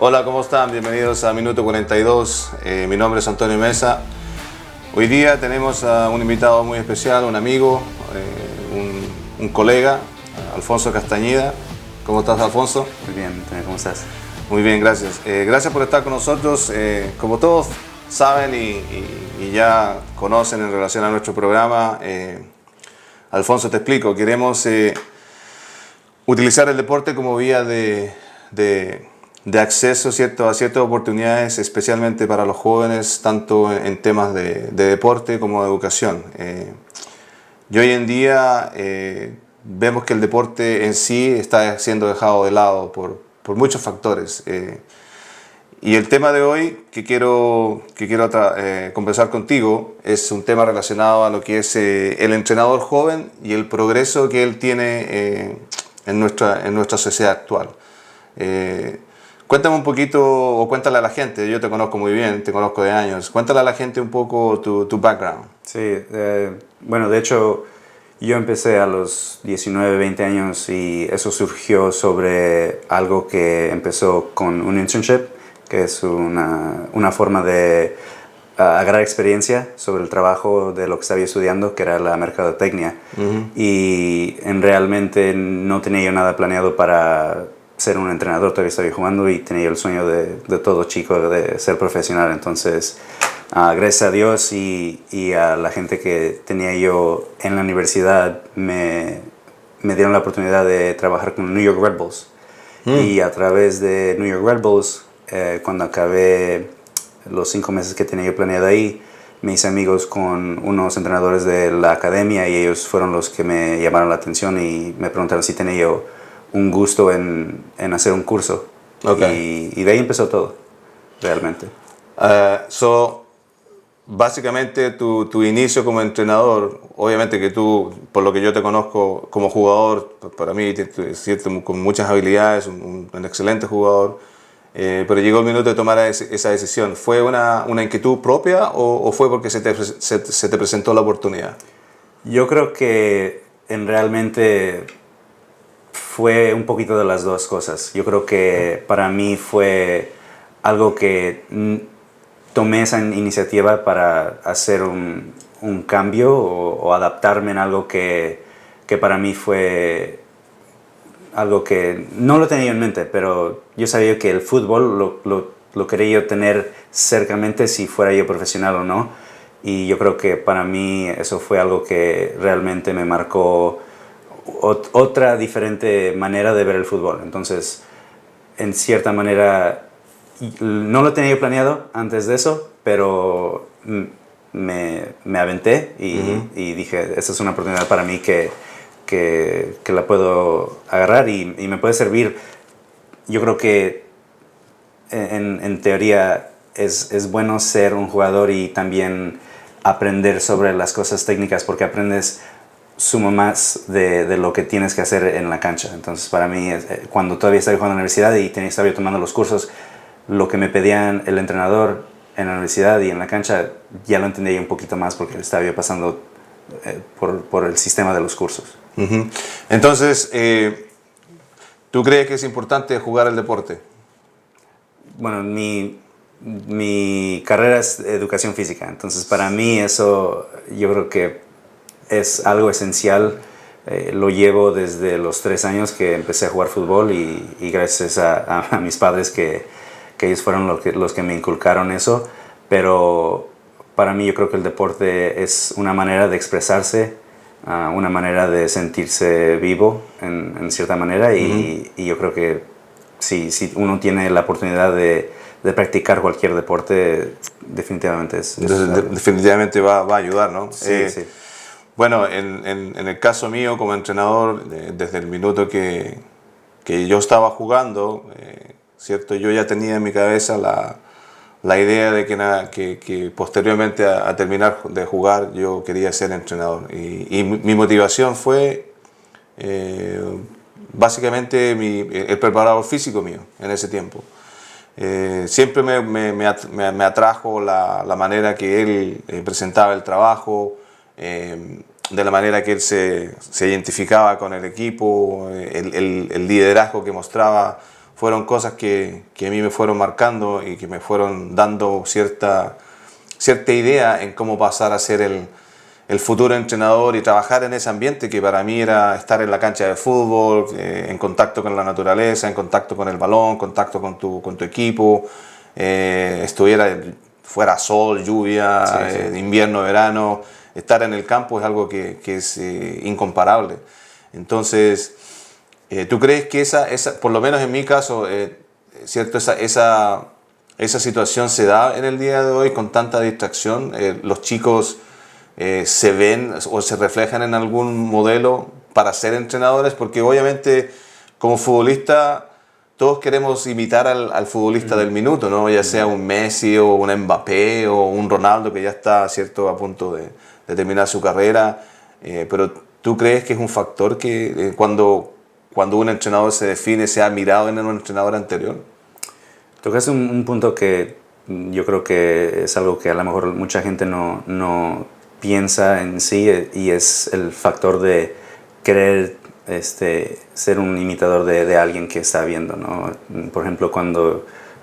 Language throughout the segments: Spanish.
Hola, ¿cómo están? Bienvenidos a Minuto 42. Mi nombre es Antonio Mesa. Hoy día tenemos a un invitado muy especial, un amigo, un colega, Alfonso Castañeda. ¿Cómo estás, Alfonso? Muy bien, Antonio, ¿cómo estás? Muy bien, gracias. Gracias por estar con nosotros. Como todos saben y ya conocen en relación a nuestro programa, Alfonso, te explico. Queremos utilizar el deporte como vía de acceso, ¿cierto?, a ciertas oportunidades, especialmente para los jóvenes, tanto en temas de deporte como de educación. Y hoy en día vemos que el deporte en sí está siendo dejado de lado por muchos factores. Y el tema de hoy que quiero conversar contigo es un tema relacionado a lo que es el entrenador joven y el progreso que él tiene en nuestra sociedad actual. Cuéntame un poquito, o cuéntale a la gente, yo te conozco muy bien, te conozco de años, cuéntale a la gente un poco tu background. Sí, bueno, de hecho, yo empecé a los 19, 20 años y eso surgió sobre algo que empezó con un internship, que es una forma de agarrar experiencia sobre el trabajo de lo que estaba estudiando, que era la mercadotecnia. Y realmente no tenía yo nada planeado para ser un entrenador, todavía estaba jugando y tenía el sueño de todo chico de ser profesional. Entonces, gracias a Dios y a la gente que tenía yo en la universidad, me dieron la oportunidad de trabajar con New York Red Bulls. Y a través de New York Red Bulls, cuando acabé los 5 meses que tenía yo planeado ahí, me hice amigos con unos entrenadores de la academia y ellos fueron los que me llamaron la atención y me preguntaron si tenía yo un gusto en hacer un curso. Okay. Y de ahí empezó todo, realmente. Básicamente tu inicio como entrenador, obviamente que tú, por lo que yo te conozco como jugador, para mí cierto, con muchas habilidades, un excelente jugador, pero llegó el minuto de tomar esa decisión. ¿Fue una inquietud propia o fue porque se te presentó la oportunidad? Yo creo que realmente fue un poquito de las dos cosas. Yo creo que para mí fue algo que tomé esa iniciativa para hacer un cambio o adaptarme en algo que para mí fue algo que no lo tenía en mente, pero yo sabía que el fútbol lo quería yo tener cercamente si fuera yo profesional o no. Y yo creo que para mí eso fue algo que realmente me marcó otra diferente manera de ver el fútbol. Entonces, en cierta manera, no lo tenía yo planeado antes de eso, pero me aventé y dije, esta es una oportunidad para mí que la puedo agarrar y me puede servir. Yo creo que en teoría es bueno ser un jugador y también aprender sobre las cosas técnicas, porque aprendes sumo más de lo que tienes que hacer en la cancha. Entonces, para mí, cuando todavía estaba jugando en la universidad y estaba yo tomando los cursos, lo que me pedían el entrenador en la universidad y en la cancha, ya lo entendía yo un poquito más porque estaba yo pasando por el sistema de los cursos. Entonces, ¿tú crees que es importante jugar el deporte? Bueno, mi carrera es educación física, entonces para mí eso yo creo que es algo esencial. Lo llevo desde los 3 años que empecé a jugar fútbol y gracias a mis padres que ellos fueron los que me inculcaron eso. Pero para mí yo creo que el deporte es una manera de expresarse, una manera de sentirse vivo en cierta manera y yo creo que si uno tiene la oportunidad de practicar cualquier deporte, definitivamente definitivamente va a ayudar, ¿no? Sí, sí. Bueno, en el caso mío como entrenador, desde el minuto que yo estaba jugando, ¿cierto? Yo ya tenía en mi cabeza la idea de que posteriormente a terminar de jugar yo quería ser entrenador. Y mi motivación fue básicamente el preparador físico mío en ese tiempo. Siempre me atrajo la manera que él presentaba el trabajo, de la manera que él se identificaba con el equipo, el liderazgo que mostraba fueron cosas que a mí me fueron marcando y que me fueron dando cierta idea en cómo pasar a ser el futuro entrenador y trabajar en ese ambiente que para mí era estar en la cancha de fútbol, en contacto con la naturaleza, en contacto con el balón, en contacto con tu equipo, fuera sol, lluvia, Sí. invierno, verano, estar en el campo es algo que es incomparable. Entonces, ¿tú crees que por lo menos en mi caso, cierto, esa situación se da en el día de hoy con tanta distracción? Los chicos se ven o se reflejan en algún modelo para ser entrenadores, porque obviamente como futbolista todos queremos imitar al futbolista del minuto, ¿no? Ya sea un Messi o un Mbappé o un Ronaldo que ya está, cierto, a punto de terminar su carrera, pero ¿tú crees que es un factor que cuando un entrenador se define se ha mirado en un entrenador anterior? Tocas un punto que yo creo que es algo que a lo mejor mucha gente no piensa en sí, y es el factor de querer ser un imitador de alguien que está viendo, ¿no? Por ejemplo,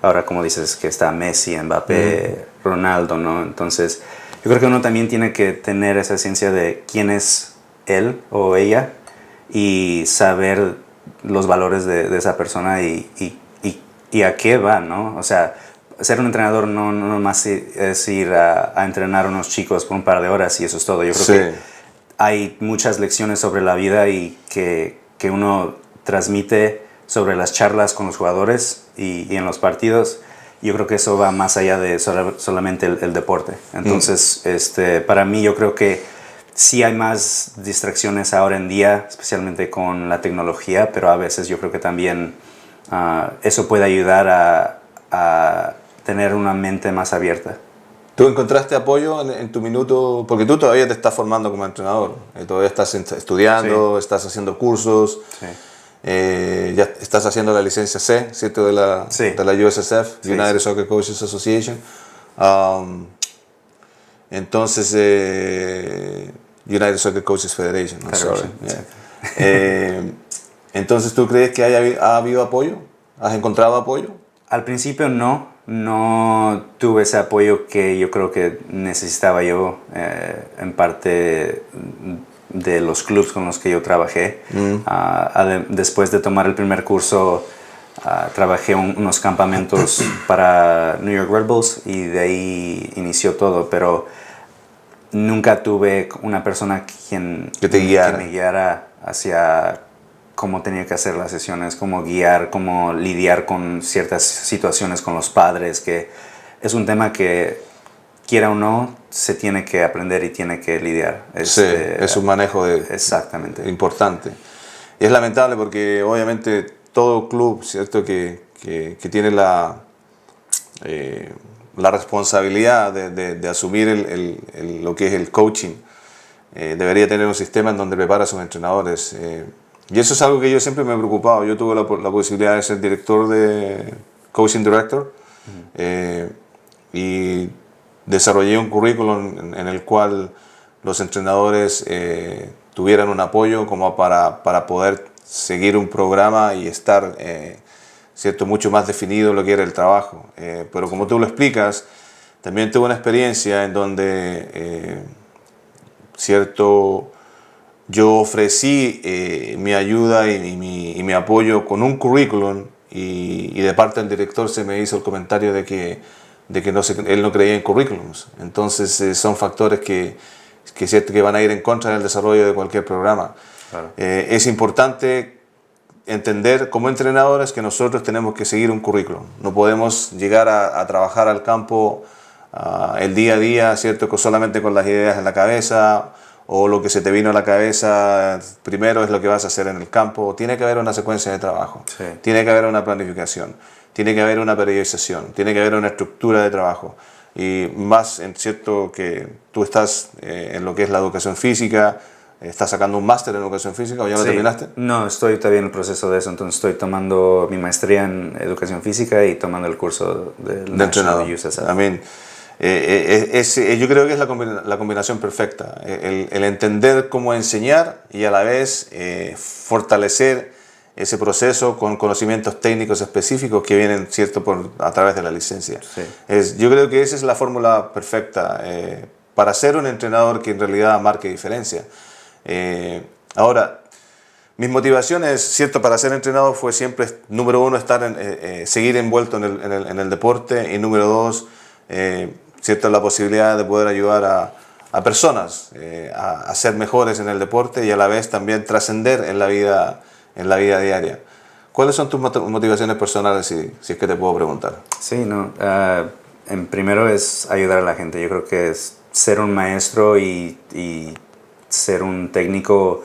ahora como dices que está Messi, Mbappé, Ronaldo, ¿no? Entonces yo creo que uno también tiene que tener esa esencia de quién es él o ella y saber los valores de esa persona y a qué va, ¿no? O sea, ser un entrenador no nomás es ir a entrenar a unos chicos por un par de horas y eso es todo. Yo creo que hay muchas lecciones sobre la vida y que uno transmite sobre las charlas con los jugadores y en los partidos. Yo creo que eso va más allá de solamente el deporte. Entonces, para mí yo creo que sí hay más distracciones ahora en día, especialmente con la tecnología, pero a veces yo creo que también eso puede ayudar a tener una mente más abierta. ¿Tú encontraste apoyo en tu minuto? Porque tú todavía te estás formando como entrenador, todavía estás estudiando, estás haciendo cursos, ya estás haciendo la licencia C, ¿cierto? De la USSF, United Soccer Coaches Association. Entonces, United Soccer Coaches Federation, no, sorry. Entonces, ¿tú crees que ha habido apoyo? ¿Has encontrado apoyo? Al principio no tuve ese apoyo que yo creo que necesitaba yo, en parte de los clubes con los que yo trabajé. Después de tomar el primer curso, trabajé unos campamentos para New York Red Bulls y de ahí inició todo, pero nunca tuve una persona que me guiara hacia cómo tenía que hacer las sesiones, cómo guiar, cómo lidiar con ciertas situaciones con los padres, que es un tema que, quiera o no, se tiene que aprender y tiene que lidiar. Es un manejo exactamente importante. Y es lamentable porque obviamente todo club, ¿cierto?, que tiene la responsabilidad de asumir lo que es el coaching, debería tener un sistema en donde prepara a sus entrenadores. Y eso es algo que yo siempre me he preocupado. Yo tuve la posibilidad de ser director de Coaching Director, y desarrollé un currículum en el cual los entrenadores tuvieran un apoyo como para poder seguir un programa y estar ¿cierto?, mucho más definido lo que era el trabajo. Pero como tú lo explicas, también tuve una experiencia en donde yo ofrecí mi ayuda y mi apoyo con un currículum y de parte del director se me hizo el comentario de que él no creía en currículums. Entonces son factores que van a ir en contra del desarrollo de cualquier programa. Claro. Es importante entender como entrenadores que nosotros tenemos que seguir un currículum. No podemos llegar a trabajar al campo el día a día, ¿cierto?, solamente con las ideas en la cabeza, o lo que se te vino a la cabeza primero es lo que vas a hacer en el campo. Tiene que haber una secuencia de trabajo, tiene que haber una planificación, tiene que haber una periodización, tiene que haber una estructura de trabajo. Y más en cierto que tú estás en lo que es la educación física, estás sacando un máster en educación física, ¿o ya lo terminaste? No, estoy todavía en el proceso de eso, entonces estoy tomando mi maestría en educación física y tomando el curso de entrenador. Amén. Yo creo que es la combinación perfecta, el entender cómo enseñar y a la vez fortalecer ese proceso con conocimientos técnicos específicos que vienen, ¿cierto?, a través de la licencia. Sí. Yo creo que esa es la fórmula perfecta para ser un entrenador que en realidad marque diferencia. Ahora, mis motivaciones, ¿cierto?, para ser entrenador fue siempre, número uno, seguir envuelto en el deporte, y número dos, ¿cierto?, la posibilidad de poder ayudar a personas a ser mejores en el deporte y a la vez también trascender en la vida diaria. ¿Cuáles son tus motivaciones personales, si es que te puedo preguntar? Sí, no. En primero es ayudar a la gente. Yo creo que es ser un maestro y ser un técnico,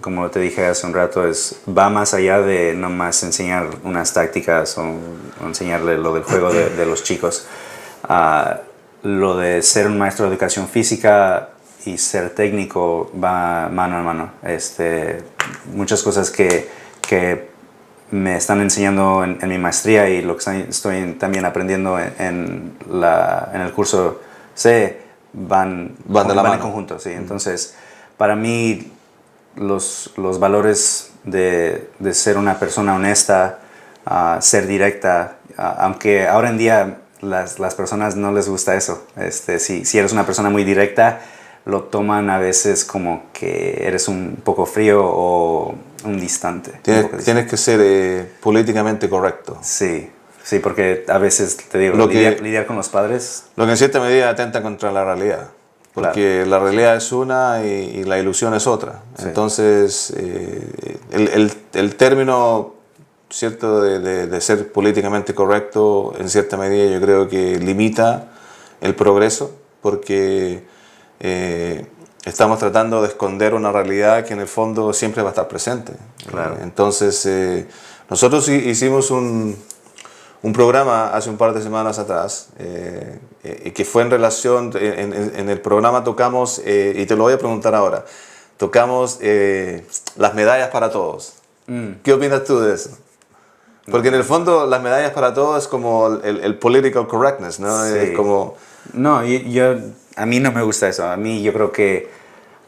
como te dije hace un rato, va más allá de nomás enseñar unas tácticas o enseñarle lo del juego de los chicos. Lo de ser un maestro de educación física y ser técnico va mano a mano. Muchas cosas que me están enseñando en mi maestría y lo que estoy también aprendiendo en el curso C van en conjunto. ¿Sí? Entonces, para mí, los valores de ser una persona honesta, ser directa, aunque ahora en día las personas no les gusta eso. Si eres una persona muy directa, lo toman a veces como que eres un poco frío o un distante. Tienes que ser políticamente correcto. Sí, porque a veces, te digo, lidiar con los padres... Lo que en cierta medida atenta contra la realidad. Porque la realidad es una y la ilusión es otra. Sí. Entonces, el término, ¿cierto?, de ser políticamente correcto, en cierta medida yo creo que limita el progreso, porque estamos tratando de esconder una realidad que en el fondo siempre va a estar presente. Claro. Entonces, nosotros hicimos un programa hace un par de semanas atrás, que fue en relación, en el programa tocamos, y te lo voy a preguntar ahora, tocamos las medallas para todos. ¿Qué opinas tú de eso? Porque en el fondo las medallas para todos es como el political correctness, ¿no? Sí. Es como... No, a mí no me gusta eso. A mí yo creo que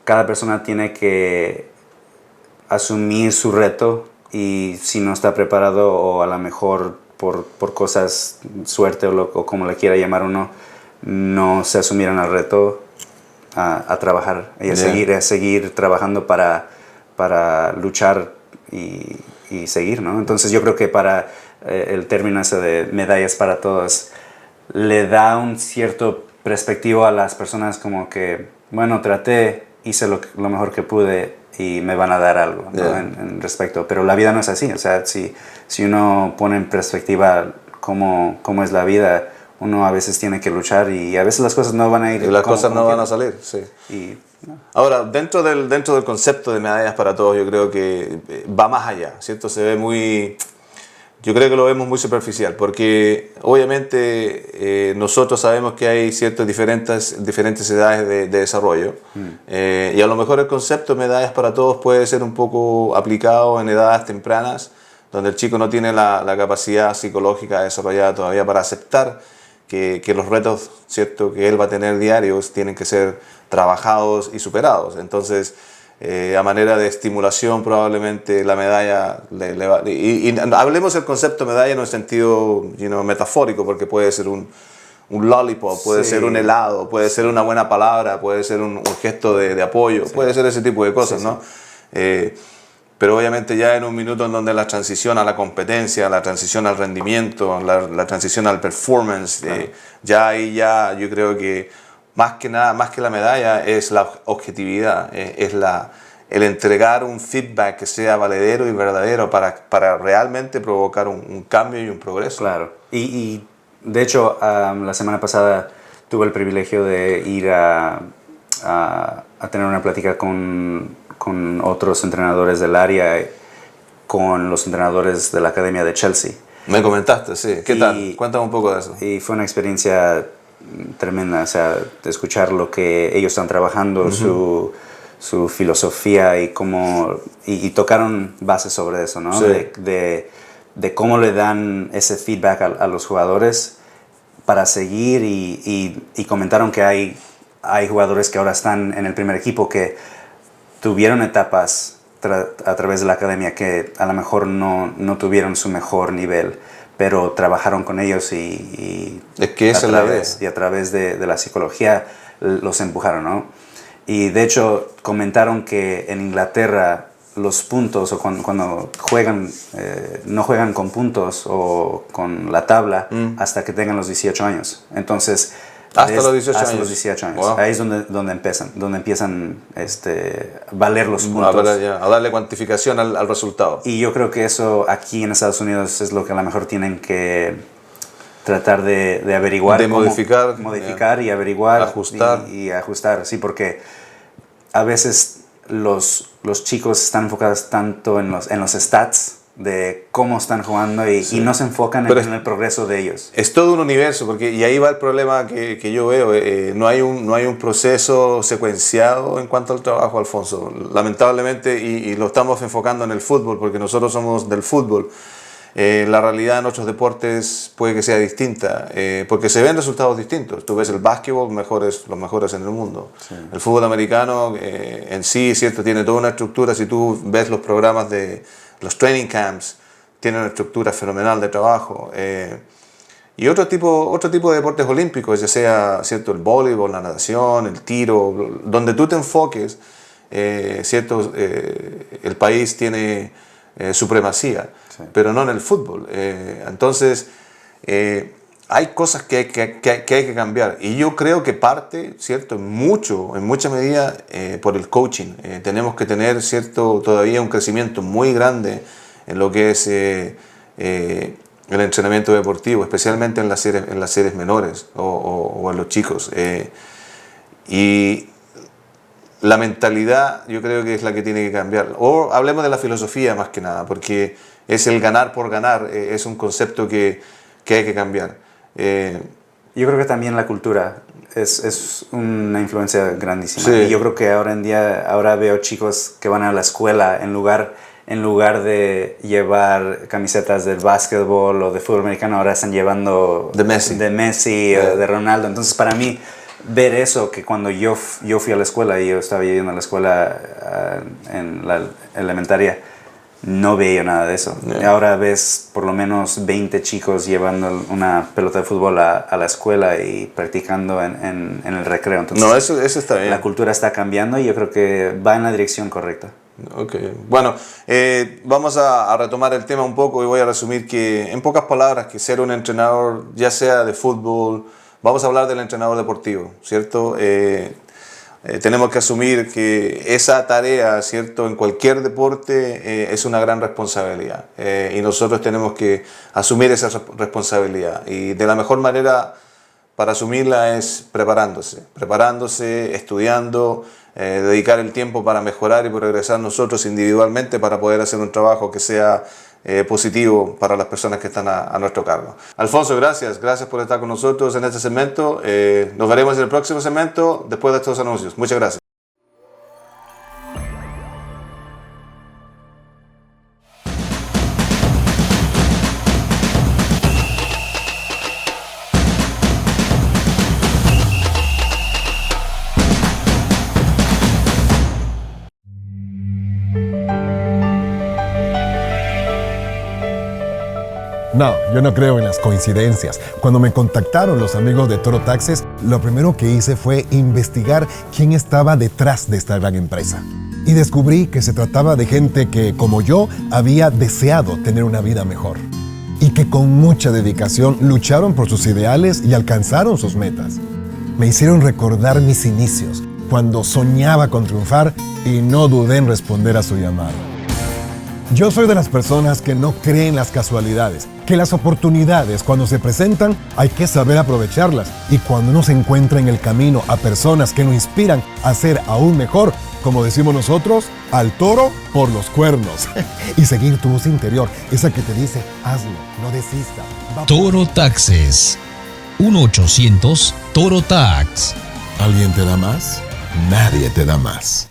cada persona tiene que asumir su reto, y si no está preparado, o a lo mejor por cosas, suerte o como le quiera llamar uno, no se asumieron al reto, a trabajar y a seguir trabajando para luchar y seguir, ¿no? Entonces yo creo que para el término ese de medallas para todos le da un cierto perspectivo a las personas, como que, bueno, hice lo mejor que pude y me van a dar algo, ¿no? en respecto. Pero la vida no es así. O sea, si uno pone en perspectiva cómo es la vida, uno a veces tiene que luchar, y a veces las cosas no van a ir. Y las cosas no van a salir, sí. No. Ahora, dentro del concepto de medallas para todos, yo creo que va más allá, ¿cierto? Se ve muy... Yo creo que lo vemos muy superficial, porque obviamente nosotros sabemos que hay ciertas diferentes edades de desarrollo, y a lo mejor el concepto de medallas para todos puede ser un poco aplicado en edades tempranas, donde el chico no tiene la capacidad psicológica desarrollada todavía para aceptar que los retos, ¿cierto?, que él va a tener diarios tienen que ser trabajados y superados. Entonces, a manera de estimulación, probablemente la medalla le va... Y hablemos del concepto de medalla en un sentido metafórico, porque puede ser un lollipop, puede ser un helado, puede ser una buena palabra, puede ser un gesto de apoyo, puede ser ese tipo de cosas, ¿no? Pero obviamente ya en un minuto en donde la transición a la competencia, la transición al rendimiento, la transición al performance, ya yo creo que más que la medalla es la objetividad, es el entregar un feedback que sea valedero y verdadero para realmente provocar un cambio y un progreso. Claro. Y de hecho, la semana pasada tuve el privilegio de ir a tener una plática con otros entrenadores del área, con los entrenadores de la Academia de Chelsea. Me comentaste, sí. ¿Qué tal? Cuéntame un poco de eso. Y fue una experiencia tremenda, o sea, de escuchar lo que ellos están trabajando, su filosofía, y tocaron bases sobre eso, ¿no? Sí. De cómo le dan ese feedback a los jugadores para seguir, y comentaron que hay jugadores que ahora están en el primer equipo que tuvieron etapas a través de la academia que a lo mejor no tuvieron su mejor nivel, pero trabajaron con ellos y es que esa es la idea. Y a través de la psicología los empujaron, ¿no? Y de hecho comentaron que en Inglaterra los puntos, o cuando juegan, no juegan con puntos o con la tabla hasta que tengan los 18 años. Entonces, hasta los 18 hasta años. Los 18 años. Wow. Ahí es donde empiezan a valer los puntos. A darle cuantificación al resultado. Y yo creo que eso aquí en Estados Unidos es lo que a lo mejor tienen que tratar de averiguar. De modificar y averiguar. Ajustar. Y ajustar, sí, porque a veces los chicos están enfocados tanto en los stats de cómo están jugando y no se enfocan en el progreso de ellos. Es todo un universo, y ahí va el problema que yo veo. No hay un proceso secuenciado en cuanto al trabajo, Alfonso. Lamentablemente, y lo estamos enfocando en el fútbol, porque nosotros somos del fútbol. La realidad en otros deportes puede que sea distinta, porque se ven resultados distintos. Tú ves el básquetbol, los mejores en el mundo. Sí. El fútbol americano en sí, ¿cierto? Tiene toda una estructura. Si tú ves los programas de los training camps, tiene una estructura fenomenal de trabajo. Y otro tipo de deportes olímpicos, ya sea, ¿cierto?, el voleibol, la natación, el tiro, donde tú te enfoques, ¿cierto? El país tiene supremacía, sí, pero no en el fútbol. Entonces, hay cosas que hay que cambiar. Y yo creo que parte, ¿cierto?, en mucha medida por el coaching. Tenemos que tener, ¿cierto?, todavía un crecimiento muy grande en lo que es el entrenamiento deportivo, especialmente en las series menores o en los chicos. Y la mentalidad yo creo que es la que tiene que cambiar. O hablemos de la filosofía más que nada, porque es el ganar por ganar, es un concepto que hay que cambiar. Yo creo que también la cultura es una influencia grandísima. Sí. Y yo creo que ahora veo chicos que van a la escuela en lugar de llevar camisetas del básquetbol o de fútbol americano, ahora están llevando de Messi o de Ronaldo. Entonces, para mí, ver eso, que cuando yo fui a la escuela y yo estaba yendo a la escuela en la elementaria, no veía nada de eso. Y ahora ves por lo menos 20 chicos llevando una pelota de fútbol a la escuela y practicando en el recreo. Entonces, no, eso está bien. La cultura está cambiando y yo creo que va en la dirección correcta. Okay. Bueno, vamos a retomar el tema un poco y voy a resumir que, en pocas palabras, que ser un entrenador, ya sea de fútbol, vamos a hablar del entrenador deportivo, ¿cierto? Tenemos que asumir que esa tarea, ¿cierto?, en cualquier deporte es una gran responsabilidad, y nosotros tenemos que asumir esa responsabilidad, y de la mejor manera para asumirla es preparándose, estudiando, dedicar el tiempo para mejorar y progresar nosotros individualmente para poder hacer un trabajo que sea positivo para las personas que están a nuestro cargo. Alfonso, gracias por estar con nosotros en este segmento. Nos veremos en el próximo segmento después de estos anuncios. Muchas gracias. No, yo no creo en las coincidencias. Cuando me contactaron los amigos de Toro Taxes, lo primero que hice fue investigar quién estaba detrás de esta gran empresa. Y descubrí que se trataba de gente que, como yo, había deseado tener una vida mejor. Y que con mucha dedicación lucharon por sus ideales y alcanzaron sus metas. Me hicieron recordar mis inicios, cuando soñaba con triunfar y no dudé en responder a su llamado. Yo soy de las personas que no creen las casualidades, que las oportunidades cuando se presentan hay que saber aprovecharlas, y cuando uno se encuentra en el camino a personas que nos inspiran a ser aún mejor, como decimos nosotros, al toro por los cuernos, y seguir tu voz interior, esa que te dice, hazlo, no desistas. Toro Taxes, 1-800 Toro Tax. ¿Alguien te da más? Nadie te da más.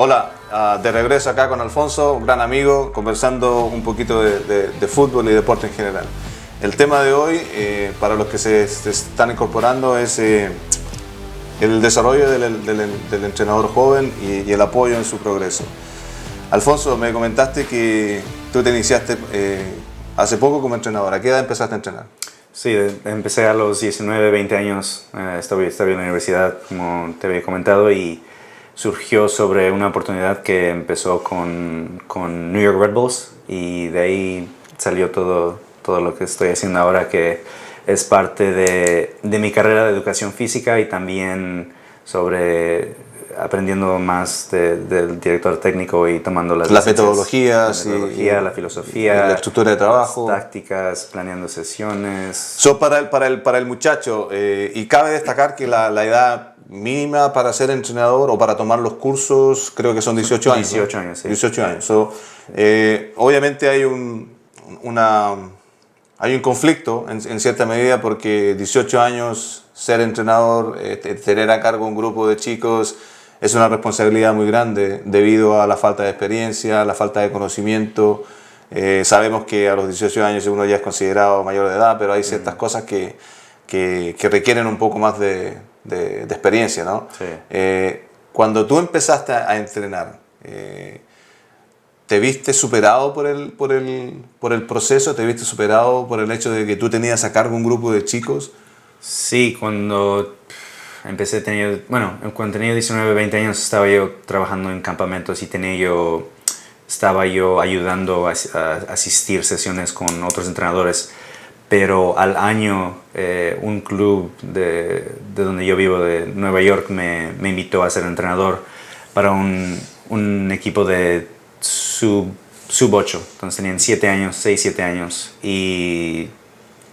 Hola, de regreso acá con Alfonso, un gran amigo, conversando un poquito de fútbol y deporte en general. El tema de hoy, para los que se están incorporando, es el desarrollo del entrenador joven y el apoyo en su progreso. Alfonso, me comentaste que tú te iniciaste hace poco como entrenador. ¿A qué edad empezaste a entrenar? Sí, empecé a los 19, 20 años. Estaba en la universidad, como te había comentado, y surgió sobre una oportunidad que empezó con New York Red Bulls, y de ahí salió todo lo que estoy haciendo ahora, que es parte de mi carrera de educación física, y también sobre aprendiendo más del director técnico y tomando las metodologías, la filosofía, la estructura de trabajo, las tácticas, planeando sesiones. Para el muchacho, y cabe destacar que la edad mínima para ser entrenador o para tomar los cursos creo que son 18 años. 18 años, sí. 18 años. Obviamente hay un conflicto en cierta medida, porque 18 años ser entrenador, tener a cargo un grupo de chicos, es una responsabilidad muy grande debido a la falta de experiencia, la falta de conocimiento. Sabemos que a los 18 años uno ya es considerado mayor de edad, pero hay ciertas cosas que requieren un poco más de experiencia, ¿no? Sí. Cuando tú empezaste a entrenar, ¿te viste superado por el proceso? ¿Te viste superado por el hecho de que tú tenías a cargo un grupo de chicos? Sí, cuando cuando tenía 19, 20 años estaba yo trabajando en campamentos, y estaba yo ayudando a asistir sesiones con otros entrenadores. Pero al año, un club de donde yo vivo, de Nueva York, me invitó a ser entrenador para un equipo de sub 8. Entonces tenían 6, 7 años. Y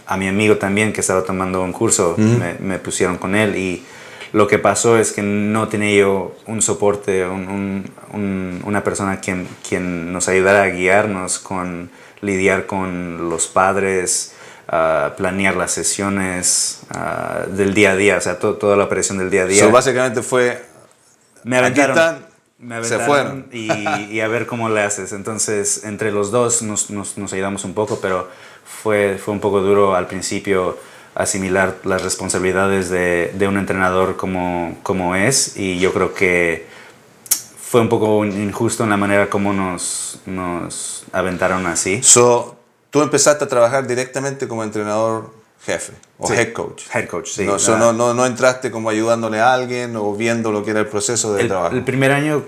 a mi amigo también, que estaba tomando un curso, me pusieron con él. Y lo que pasó es que no tenía yo un soporte, una persona quien nos ayudara a guiarnos con lidiar con los padres, planear las sesiones del día a día, o sea, toda la operación del día a día. Básicamente fue, me aventaron, se fueron. y a ver cómo le haces. Entonces, entre los dos nos ayudamos un poco, pero fue un poco duro al principio asimilar las responsabilidades de un entrenador como es, y yo creo que fue un poco injusto en la manera como nos aventaron así. Tú empezaste a trabajar directamente como entrenador jefe o Sí. head coach. Head coach, sí. No entraste como ayudándole a alguien o viendo lo que era el proceso de trabajo. El primer año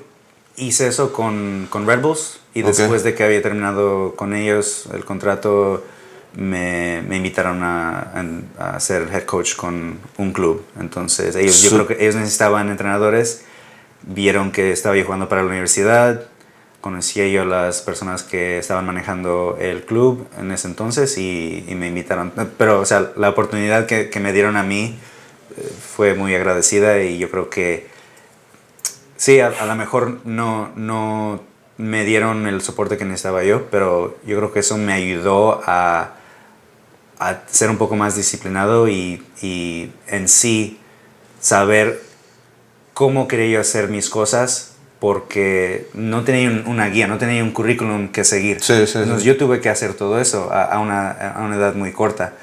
hice eso con Red Bulls, y después de que había terminado con ellos el contrato, me invitaron a ser head coach con un club. Entonces yo creo que ellos necesitaban entrenadores, vieron que estaba yo jugando para la universidad, conocía yo a las personas que estaban manejando el club en ese entonces, y me invitaron. Pero, o sea, la oportunidad que me dieron a mí fue muy agradecida, y yo creo que sí, a lo mejor no me dieron el soporte que necesitaba yo, pero yo creo que eso me ayudó a ser un poco más disciplinado y en sí saber cómo quería yo hacer mis cosas, porque no tenía una guía, no tenía un currículum que seguir. Entonces yo tuve que hacer todo eso a una edad muy corta,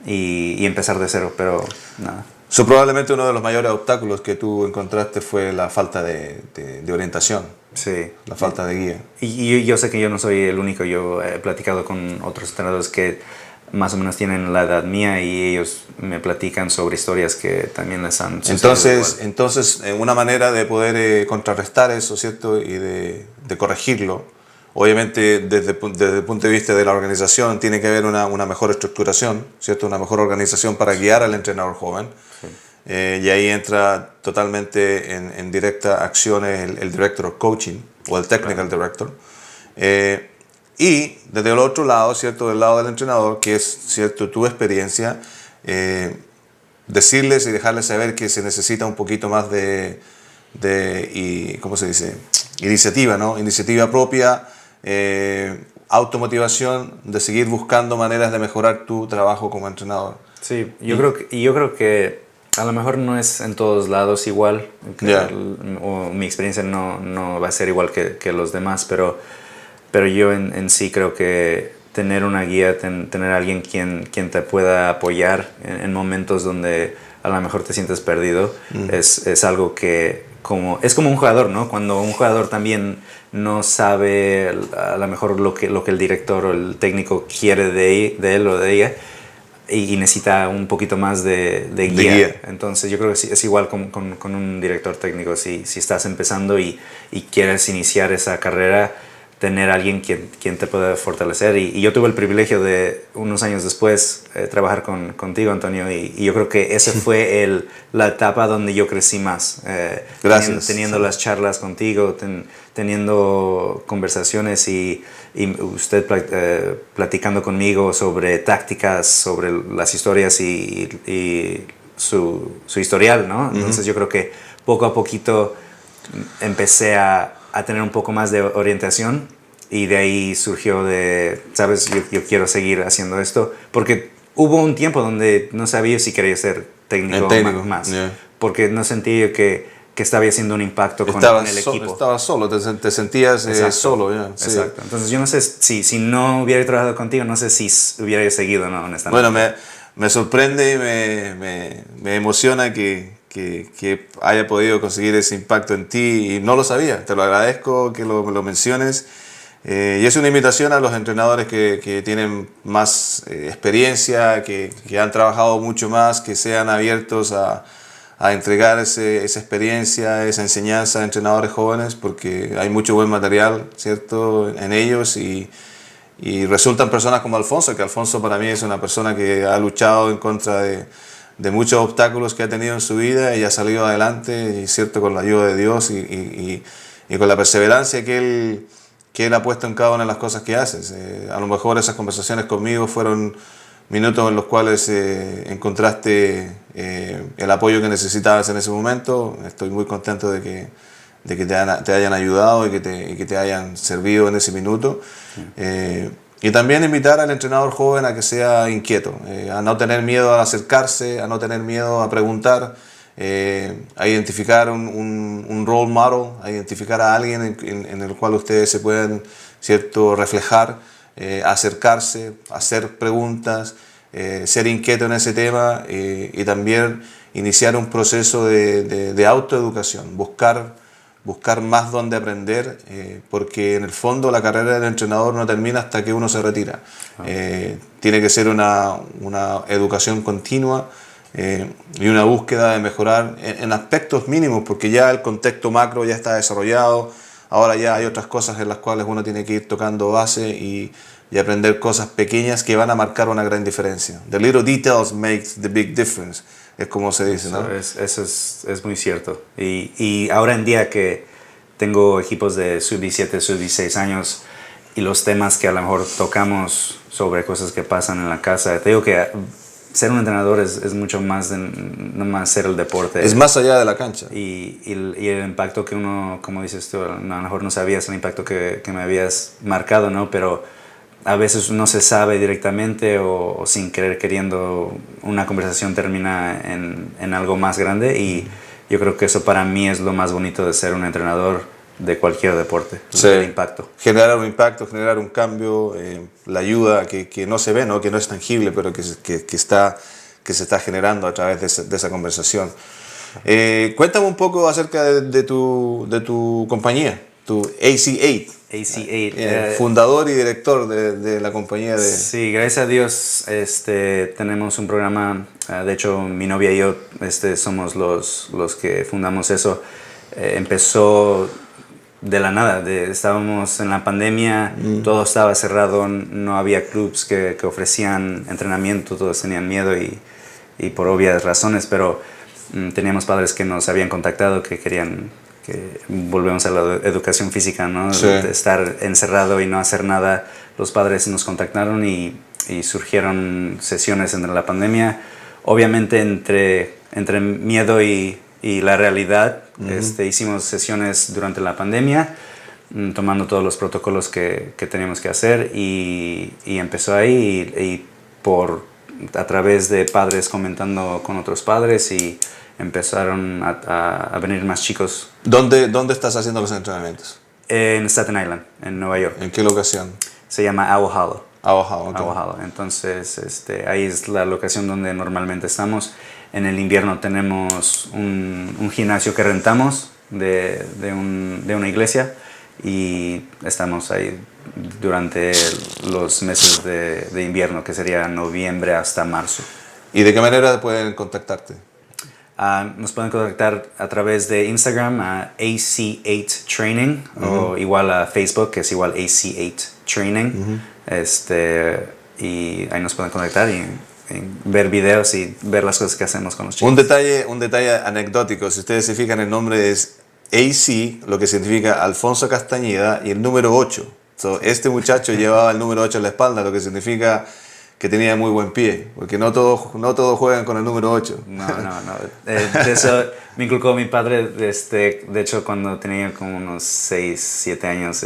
y empezar de cero, pero nada. Probablemente uno de los mayores obstáculos que tú encontraste fue la falta de orientación. Sí. La falta de guía. Y yo sé que yo no soy el único. Yo he platicado con otros entrenadores que más o menos tienen la edad mía, y ellos me platican sobre historias que también les han sucedido. Entonces, una manera de poder contrarrestar eso, ¿cierto? Y de corregirlo, obviamente desde el punto de vista de la organización, tiene que haber una mejor estructuración, ¿cierto? Una mejor organización para guiar al entrenador joven. Sí. Y ahí entra totalmente en directa acción el director of coaching o el technical director. Y desde el otro lado, ¿cierto? Del lado del entrenador, que es, ¿cierto?, tu experiencia, decirles y dejarles saber que se necesita un poquito más ¿cómo se dice? Iniciativa, ¿no? Iniciativa propia, automotivación, de seguir buscando maneras de mejorar tu trabajo como entrenador. Sí, yo creo que A lo mejor no es en todos lados igual, Yeah. o mi experiencia no va a ser igual que los demás, pero yo en sí creo que tener una guía, tener alguien quien te pueda apoyar en momentos donde a lo mejor te sientes perdido, es algo que es como un jugador, ¿no? Cuando un jugador también no sabe a lo mejor lo que el director o el técnico quiere de él o de ella, y necesita un poquito más de guía. Entonces yo creo que es igual con un director técnico. Si estás empezando y quieres iniciar esa carrera, tener alguien quien te pueda fortalecer. Y yo tuve el privilegio de, unos años después, trabajar contigo, Antonio, y yo creo que esa fue la etapa donde yo crecí más. Gracias. Teniendo las charlas contigo, teniendo conversaciones y usted platicando conmigo sobre tácticas, sobre las historias y su historial, ¿no? Entonces yo creo que poco a poquito empecé a tener un poco más de orientación, y de ahí surgió ¿sabes? Yo quiero seguir haciendo esto, porque hubo un tiempo donde no sabía si quería ser técnico más, yeah. Porque no sentía que estaba haciendo un impacto con el equipo. Estabas solo, te sentías solo. Yeah, sí. Exacto. Entonces yo no sé si no hubiera trabajado contigo, no sé si hubiera seguido, ¿no? Honestamente. Bueno, me sorprende y me emociona que haya podido conseguir ese impacto en ti, y no lo sabía. Te lo agradezco que lo menciones, y es una invitación a los entrenadores que tienen más experiencia, que han trabajado mucho más, que sean abiertos a entregar esa experiencia, esa enseñanza a entrenadores jóvenes, porque hay mucho buen material, ¿cierto?, en ellos, y resultan personas como Alfonso, que Alfonso para mí es una persona que ha luchado en contra de muchos obstáculos que ha tenido en su vida y ha salido adelante, y cierto, con la ayuda de Dios y con la perseverancia que él ha puesto en cada una de las cosas que haces. A lo mejor esas conversaciones conmigo fueron minutos en los cuales encontraste el apoyo que necesitabas en ese momento. Estoy muy contento de que te hayan ayudado y que te hayan servido en ese minuto. Y también invitar al entrenador joven a que sea inquieto, a no tener miedo a acercarse, a no tener miedo a preguntar, a identificar un role model, a identificar a alguien en el cual ustedes se pueden, ¿cierto?, reflejar, acercarse, hacer preguntas, ser inquieto en ese tema, y también iniciar un proceso de autoeducación, buscar más donde aprender, porque en el fondo la carrera del entrenador no termina hasta que uno se retira. Tiene que ser una educación continua, y una búsqueda de mejorar en aspectos mínimos, porque ya el contexto macro ya está desarrollado. Ahora ya hay otras cosas en las cuales uno tiene que ir tocando base y aprender cosas pequeñas que van a marcar una gran diferencia. The little details make the big difference, es como se dice, ¿no? Eso es muy cierto. Y ahora en día que tengo equipos de sub-17, sub-16 años, y los temas que a lo mejor tocamos sobre cosas que pasan en la casa, te digo que ser un entrenador es mucho más de no más ser el deporte. Es más allá de la cancha. Y el impacto que uno, como dices tú, a lo mejor no sabías el impacto que me habías marcado, ¿no? Pero a veces no se sabe directamente, o sin querer queriendo una conversación termina en algo más grande, y yo creo que eso para mí es lo más bonito de ser un entrenador de cualquier deporte. Sí. El impacto. Generar un impacto, generar un cambio, la ayuda que no se ve, ¿no?, que no es tangible, pero que se está generando a través de esa conversación. Cuéntame un poco acerca de tu compañía, tu AC8. AC8. Fundador y director de la compañía de... Sí, gracias a Dios tenemos un programa. De hecho, mi novia y yo somos los que fundamos eso. Empezó de la nada. Estábamos en la pandemia, todo estaba cerrado, no había clubs que ofrecían entrenamiento, todos tenían miedo y por obvias razones, pero teníamos padres que nos habían contactado, que querían que volvemos a la educación física, ¿no? Sí. De estar encerrado y no hacer nada. Los padres nos contactaron y surgieron sesiones entre la pandemia. Obviamente entre miedo y la realidad, hicimos sesiones durante la pandemia, tomando todos los protocolos que teníamos que hacer, y empezó ahí, y por a través de padres comentando con otros padres y empezaron a venir más chicos. ¿Dónde estás haciendo los entrenamientos? En Staten Island, en Nueva York. ¿En qué locación? Se llama Owl Hollow. Okay. Owl Hollow. Entonces, ahí es la locación donde normalmente estamos. En el invierno tenemos un gimnasio que rentamos de una iglesia y estamos ahí durante los meses de invierno, que sería noviembre hasta marzo. ¿Y de qué manera pueden contactarte? Nos pueden contactar a través de Instagram a AC8 Training o igual a Facebook, que es igual AC8 Training. Y ahí nos pueden contactar y ver videos y ver las cosas que hacemos con los chicos. Un detalle anecdótico, si ustedes se fijan, el nombre es AC, lo que significa Alfonso Castañeda, y el número 8. Este muchacho llevaba el número 8 en la espalda, lo que significa que tenía muy buen pie, porque no todos juegan con el número 8. No. De eso me inculcó mi padre. De hecho, cuando tenía como unos 6, 7 años,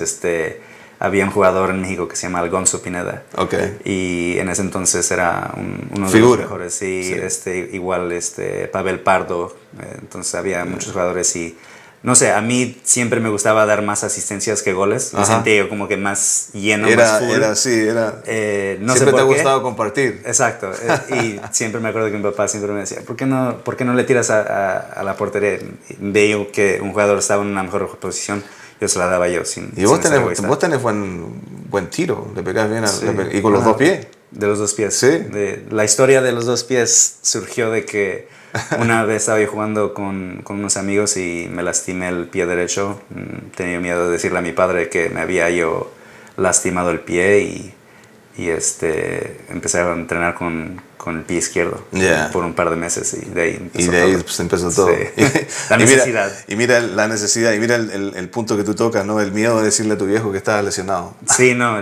había un jugador en México que se llama Algonzo Pineda. Okay. Y en ese entonces era uno de Figura. los mejores. Sí. Igual Pavel Pardo. Entonces había muchos jugadores y no sé, a mí siempre me gustaba dar más asistencias que goles. Me sentía yo como que más lleno, más full. No siempre sé te ha gustado compartir. Exacto. Y siempre me acuerdo que mi papá siempre me decía, ¿por qué no le tiras a la portería? Veía que un jugador estaba en una mejor posición, yo se la daba yo sin Y vos sin tenés buen tiro, le pegás bien, y con los dos pies. De los dos pies. Sí. La historia de los dos pies surgió de que una vez estaba yo jugando con unos amigos y me lastimé el pie derecho. Tenía miedo de decirle a mi padre que me había yo lastimado el pie y empecé a entrenar con el pie izquierdo por un par de meses y de ahí empezó todo. Sí. La necesidad. Y mira la necesidad, y mira el punto que tú tocas, ¿no? El miedo de decirle a tu viejo que estaba lesionado. Sí, no,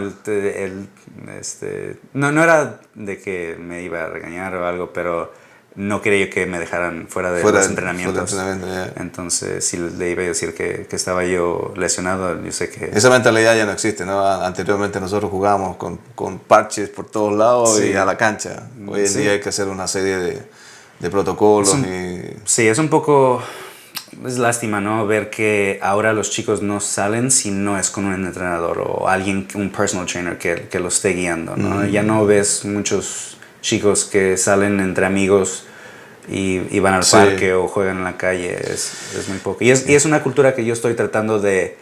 no era de que me iba a regañar o algo, pero no quería yo que me dejaran fuera de los entrenamientos. Entonces, si le iba a decir que estaba yo lesionado, yo sé que... Esa mentalidad ya no existe, ¿no? Anteriormente nosotros jugábamos con parches por todos lados y a la cancha. Hoy en día hay que hacer una serie de protocolos. Sí, es un poco... Es lástima, ¿no? Ver que ahora los chicos no salen si no es con un entrenador o alguien, un personal trainer que los esté guiando, ¿no? Ya no ves muchos chicos que salen entre amigos y van al parque o juegan en la calle. Es muy poco. Y es una cultura que yo estoy tratando de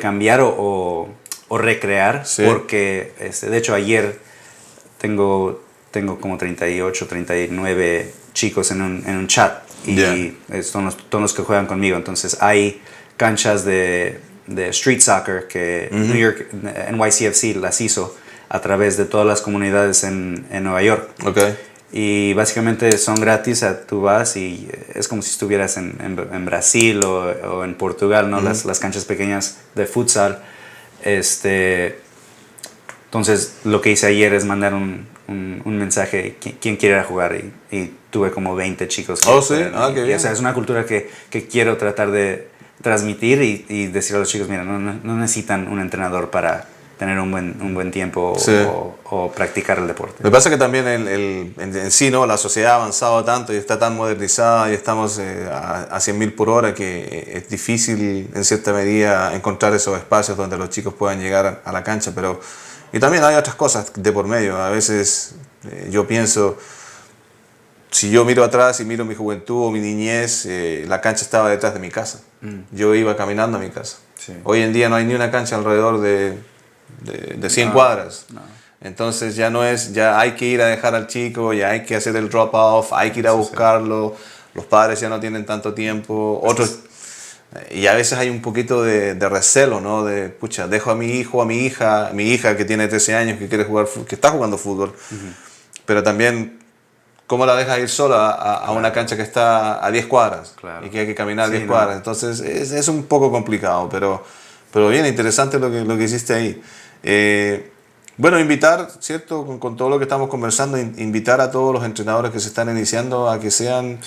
cambiar o recrear, porque de hecho ayer tengo como 38, 39 chicos en un chat y son todos los que juegan conmigo. Entonces hay canchas de street soccer que New York, NYCFC las hizo a través de todas las comunidades en Nueva York. Okay. Y básicamente son gratis, tú vas y es como si estuvieras en Brasil o en Portugal, ¿no? Las canchas pequeñas de futsal. Entonces lo que hice ayer es mandar un mensaje, ¿quién quiere ir a jugar? Y tuve como 20 chicos. Qué bien. O sea, es una cultura que quiero tratar de transmitir y decir a los chicos, mira, no necesitan un entrenador para tener un buen tiempo o practicar el deporte. Me pasa que también en sí, ¿no? La sociedad ha avanzado tanto y está tan modernizada y estamos a 100.000 por hora que es difícil en cierta medida encontrar esos espacios donde los chicos puedan llegar a la cancha, y también hay otras cosas de por medio. A veces yo pienso, si yo miro atrás y miro mi juventud o mi niñez, la cancha estaba detrás de mi casa. Yo iba caminando a mi casa. Sí. Hoy en día no hay ni una cancha alrededor de 100 cuadras. No. Entonces ya hay que ir a dejar al chico, ya hay que hacer el drop off, hay que ir a buscarlo. Los padres ya no tienen tanto tiempo. Y a veces hay un poquito de recelo, ¿no? Pucha, dejo a mi hijo, a mi hija que tiene 13 años, que quiere jugar, que está jugando fútbol. Pero también, ¿cómo la dejas ir sola a una cancha que está a 10 cuadras? Claro. Y que hay que caminar 10 cuadras. Entonces es un poco complicado, pero bien, interesante lo que hiciste ahí. Bueno, invitar, ¿cierto? Con todo lo que estamos conversando, invitar a todos los entrenadores que se están iniciando a que sean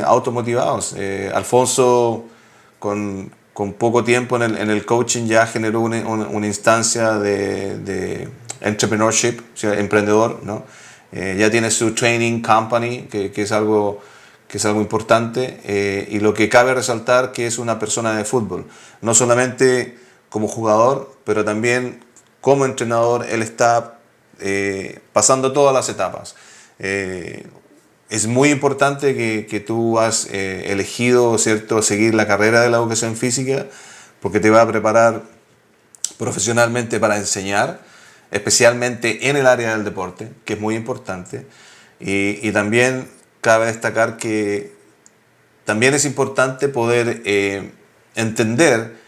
automotivados. Alfonso, con poco tiempo en el coaching, ya generó una instancia de entrepreneurship, o sea, emprendedor, ¿no? ya tiene su training company, que es algo importante, y lo que cabe resaltar que es una persona de fútbol, no solamente como jugador, pero también como entrenador. Él está pasando todas las etapas. Es muy importante que tú has elegido, ¿cierto?, seguir la carrera de la educación física, porque te va a preparar profesionalmente para enseñar, especialmente en el área del deporte, que es muy importante. Y también cabe destacar que también es importante poder entender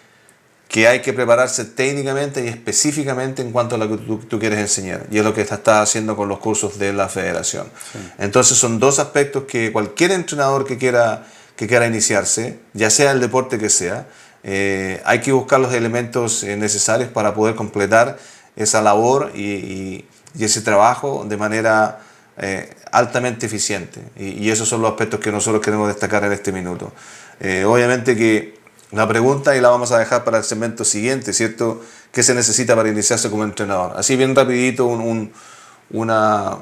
que hay que prepararse técnicamente y específicamente en cuanto a lo que tú quieres enseñar. Y es lo que estás haciendo con los cursos de la federación. Sí. Entonces son dos aspectos que cualquier entrenador que quiera iniciarse, ya sea el deporte que sea, hay que buscar los elementos necesarios para poder completar esa labor y ese trabajo de manera altamente eficiente. Y esos son los aspectos que nosotros queremos destacar en este minuto. Obviamente que la pregunta, y la vamos a dejar para el segmento siguiente, ¿cierto? ¿Qué se necesita para iniciarse como entrenador? Así bien rapidito una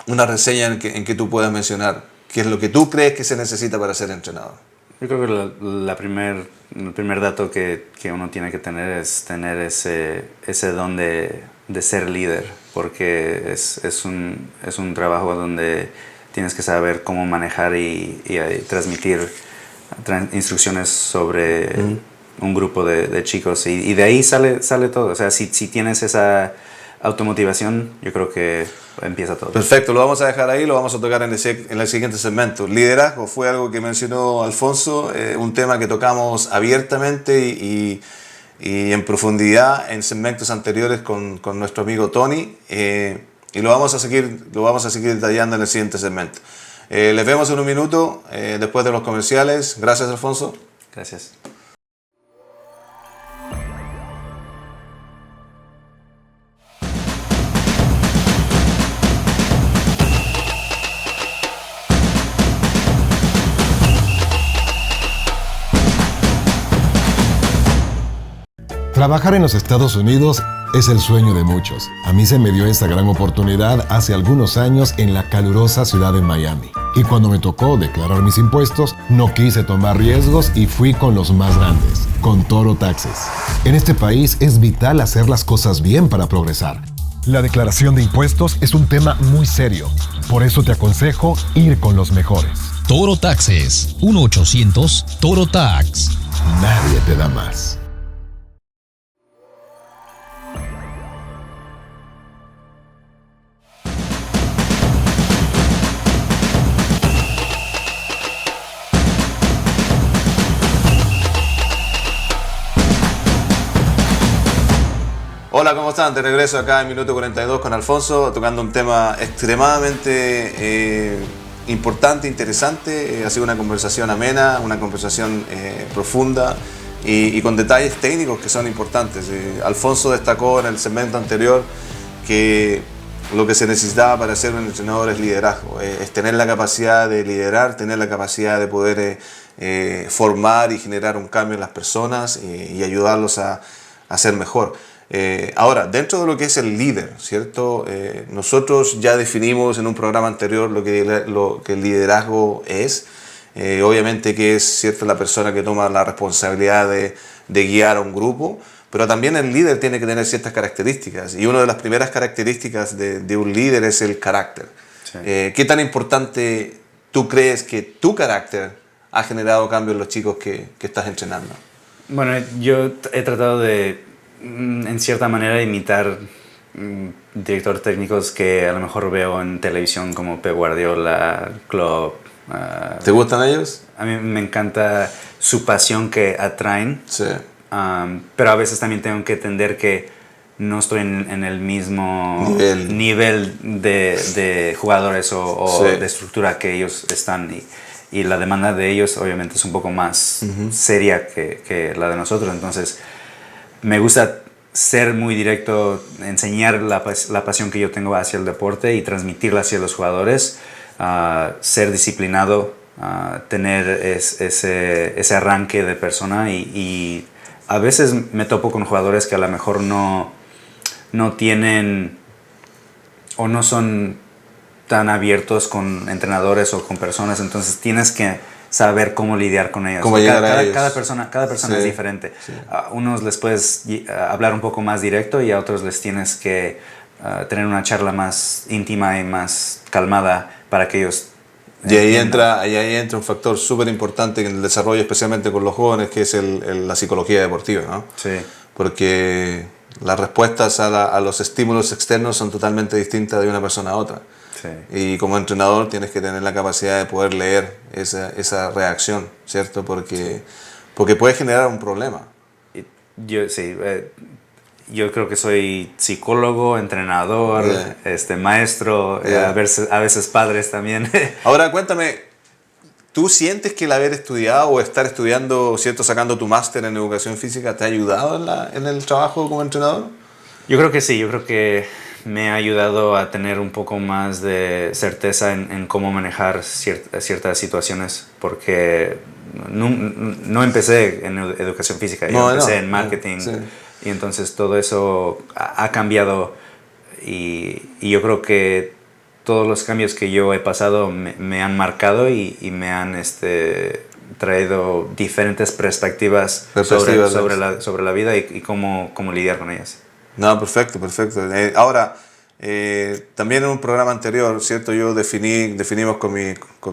reseña en que tú puedas mencionar qué es lo que tú crees que se necesita para ser entrenador. Yo creo que el primer dato que uno tiene que tener es tener ese don de ser líder, porque es un trabajo donde tienes que saber cómo manejar y transmitir instrucciones sobre un grupo de chicos, y de ahí sale todo. O sea, si tienes esa automotivación, yo creo que empieza todo. Perfecto, lo vamos a dejar ahí, lo vamos a tocar en el siguiente segmento. Liderazgo fue algo que mencionó Alfonso, un tema que tocamos abiertamente y en profundidad en segmentos anteriores con nuestro amigo Tony, y lo vamos a seguir detallando en el siguiente segmento. Les vemos en un minuto después de los comerciales. Gracias, Alfonso. Gracias. Trabajar en los Estados Unidos es el sueño de muchos. A mí se me dio esa gran oportunidad hace algunos años en la calurosa ciudad de Miami. Y cuando me tocó declarar mis impuestos, no quise tomar riesgos y fui con los más grandes, con Toro Taxes. En este país es vital hacer las cosas bien para progresar. La declaración de impuestos es un tema muy serio. Por eso te aconsejo ir con los mejores. Toro Taxes, 1-800 Tax. Nadie te da más. Hola, ¿cómo están? De regreso acá en Minuto 42 con Alfonso, tocando un tema extremadamente importante, interesante. Ha sido una conversación amena, una conversación profunda y con detalles técnicos que son importantes. Alfonso destacó en el segmento anterior que lo que se necesitaba para ser un entrenador es liderazgo, es tener la capacidad de liderar, tener la capacidad de poder formar y generar un cambio en las personas y ayudarlos a ser mejor. Ahora, dentro de lo que es el líder, ¿cierto? Nosotros ya definimos en un programa anterior lo que el liderazgo es. Obviamente que es, ¿cierto?, la persona que toma la responsabilidad de guiar a un grupo, pero también el líder tiene que tener ciertas características, y una de las primeras características de un líder es el carácter. Sí. ¿Qué tan importante tú crees que tu carácter ha generado cambio en los chicos que estás entrenando? Bueno, yo he tratado de, en cierta manera, imitar directores técnicos que a lo mejor veo en televisión, como Pep Guardiola, Klopp. ¿Te gustan ellos? A mí me encanta su pasión que atraen. Sí. Pero a veces también tengo que entender que no estoy en el mismo nivel de jugadores o sí, de estructura que ellos están. Y la demanda de ellos obviamente es un poco más seria que la de nosotros. Entonces me gusta ser muy directo, enseñar la pasión que yo tengo hacia el deporte y transmitirla hacia los jugadores, ser disciplinado, tener ese arranque de persona, y a veces me topo con jugadores que a lo mejor no tienen o no son tan abiertos con entrenadores o con personas, entonces tienes que saber cómo lidiar con ellos. Cómo llegar a ellos. Cada persona es diferente. Sí. A unos les puedes hablar un poco más directo y a otros les tienes que tener una charla más íntima y más calmada para que ellos y ahí entra un factor súper importante en el desarrollo, especialmente con los jóvenes, que es la psicología deportiva, ¿no? Sí. Porque las respuestas a los estímulos externos son totalmente distintas de una persona a otra. Sí. Y como entrenador tienes que tener la capacidad de poder leer esa reacción, ¿cierto? Porque puede generar un problema. Yo creo que soy psicólogo, entrenador, maestro, Yeah. A veces padres también. Ahora cuéntame, ¿tú sientes que el haber estudiado o estar estudiando, ¿cierto? Sacando tu máster en educación física te ha ayudado en el trabajo como entrenador? Yo creo que sí, yo creo que me ha ayudado a tener un poco más de certeza en cómo manejar ciertas situaciones, porque no empecé en educación física, yo empecé en marketing. Sí. Y entonces todo eso ha cambiado y yo creo que todos los cambios que yo he pasado me han marcado y me han traído diferentes perspectivas sobre la vida y cómo lidiar con ellas. No, perfecto. Ahora, también en un programa anterior, ¿cierto? Definimos con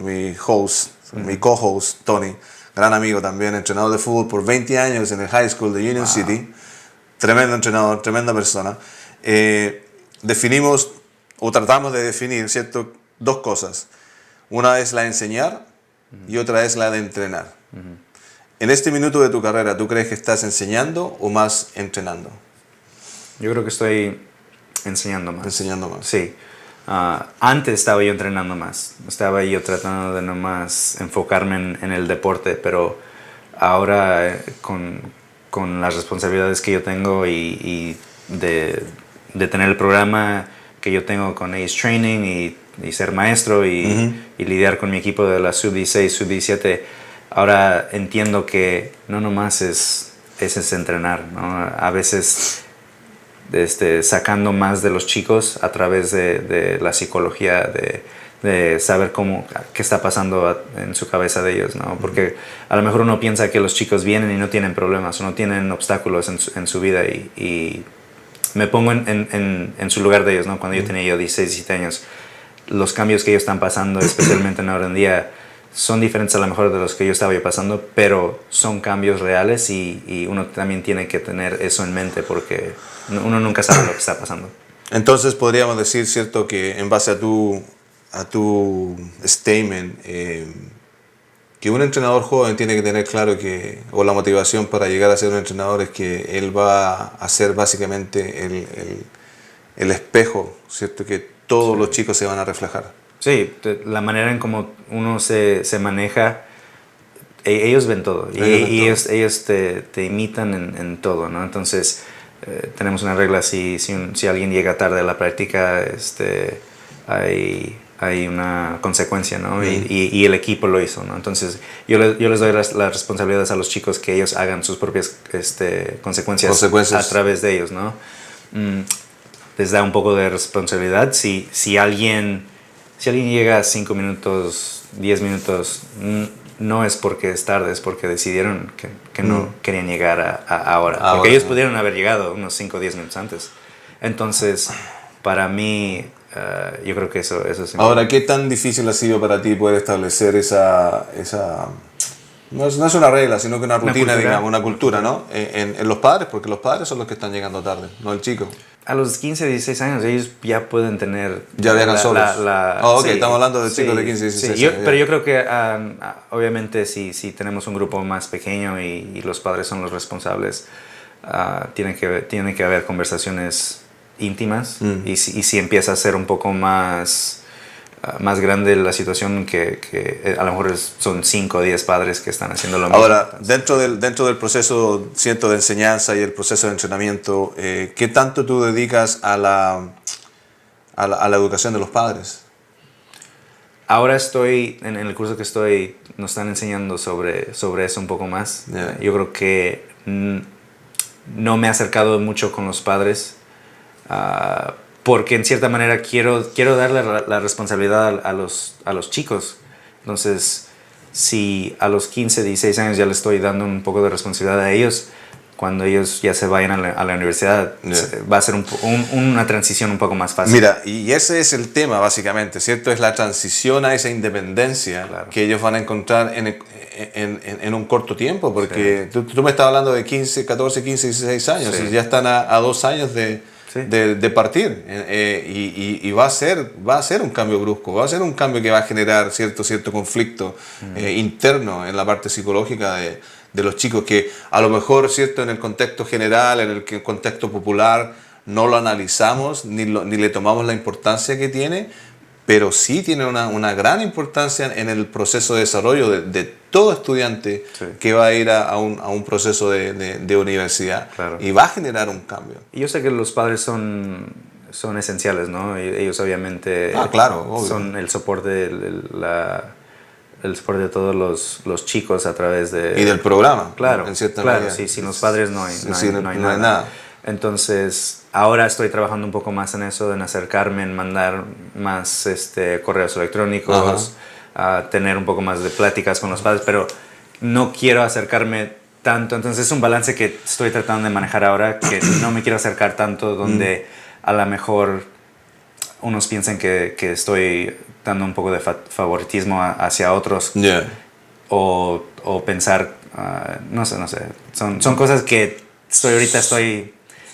mi host, mi co-host, Tony, gran amigo también, entrenador de fútbol por 20 años en el high school de Union City. Tremendo entrenador, tremenda persona. Definimos o tratamos de definir, ¿cierto? Dos cosas. Una es la de enseñar y otra es la de entrenar. En este minuto de tu carrera, ¿tú crees que estás enseñando o más entrenando? Yo creo que estoy enseñando más. Enseñando más. Sí. Antes estaba yo entrenando más. Estaba yo tratando de nomás enfocarme en el deporte, pero ahora con las responsabilidades que yo tengo y de tener el programa que yo tengo con Ace Training y ser maestro y lidiar con mi equipo de la Sub-16, Sub-17, ahora entiendo que no nomás es entrenar, ¿no? A veces sacando más de los chicos a través de la psicología, de saber qué está pasando en su cabeza de ellos, ¿no? Porque a lo mejor uno piensa que los chicos vienen y no tienen problemas o no tienen obstáculos en su vida y me pongo en su lugar de ellos, ¿no? Cuando yo tenía 16, 17 años, los cambios que ellos están pasando, especialmente ahora en día, son diferentes a lo mejor de los que yo estaba pasando, pero son cambios reales y uno también tiene que tener eso en mente porque uno nunca sabe lo que está pasando. Entonces podríamos decir, ¿cierto?, que en base a tu statement, que un entrenador joven tiene que tener claro o la motivación para llegar a ser un entrenador es que él va a ser básicamente el espejo, ¿cierto?, que todos los chicos se van a reflejar. Sí, la manera en cómo uno se maneja, ellos ven todo y ellos te imitan en todo, ¿no? Entonces tenemos una regla, si alguien llega tarde a la práctica, hay una consecuencia, ¿no? Y el equipo lo hizo, ¿no? Entonces yo les doy las responsabilidades a los chicos que ellos hagan sus propias consecuencias a través de ellos, ¿no? Les da un poco de responsabilidad. Si alguien llega 5 minutos, 10 minutos, no es porque es tarde, es porque decidieron que no querían llegar ahora. Porque ellos pudieron haber llegado unos 5 o 10 minutos antes. Entonces, para mí, yo creo que eso es importante. Ahora, ¿qué tan difícil ha sido para ti poder establecer esa no es una regla, sino que una rutina, digamos, una cultura, ¿no? En los padres, porque los padres son los que están llegando tarde, no el chico. A los 15, 16 años ellos ya pueden tener... Ya viajan solos. Sí, estamos hablando de chicos de 15, 16 años. Pero yo creo que obviamente si tenemos un grupo más pequeño y los padres son los responsables, tiene que haber conversaciones íntimas y si empieza a ser un poco más grande la situación que a lo mejor son 5 o 10 padres que están haciendo lo mismo. Ahora, dentro del proceso, siento, de enseñanza y el proceso de entrenamiento, ¿qué tanto tú dedicas a la educación de los padres? Ahora en el curso que estoy, nos están enseñando sobre eso un poco más. Yeah. Yo creo que no me he acercado mucho con los padres porque en cierta manera quiero darle la responsabilidad a los chicos. Entonces, si a los 15, 16 años ya le estoy dando un poco de responsabilidad a ellos, cuando ellos ya se vayan a la universidad, va a ser una transición un poco más fácil. Mira, y ese es el tema básicamente, ¿cierto? Es la transición a esa independencia que ellos van a encontrar en un corto tiempo, porque tú me estás hablando de 14, 15, 16 años, y ya están a 2 años de partir, y va a ser un cambio brusco, va a ser un cambio que va a generar cierto conflicto interno en la parte psicológica de los chicos, que a lo mejor, cierto, en el contexto general, en el contexto popular, no lo analizamos ni le tomamos la importancia que tiene, pero sí tiene una gran importancia en el proceso de desarrollo de todo estudiante que va a ir a un proceso de universidad, y va a generar un cambio. Y yo sé que los padres son esenciales, ¿no? Ellos obviamente son el soporte, el soporte de todos los chicos a través de... Y del programa, claro, en cierta claro, manera. Sí, sin los padres no hay nada. Entonces, ahora estoy trabajando un poco más en eso, en acercarme, en mandar más correos electrónicos, a tener un poco más de pláticas con los padres, pero no quiero acercarme tanto. Entonces, es un balance que estoy tratando de manejar ahora, que no me quiero acercar tanto donde a lo mejor unos piensan que estoy dando un poco de favoritismo hacia otros, o pensar, no sé, son cosas que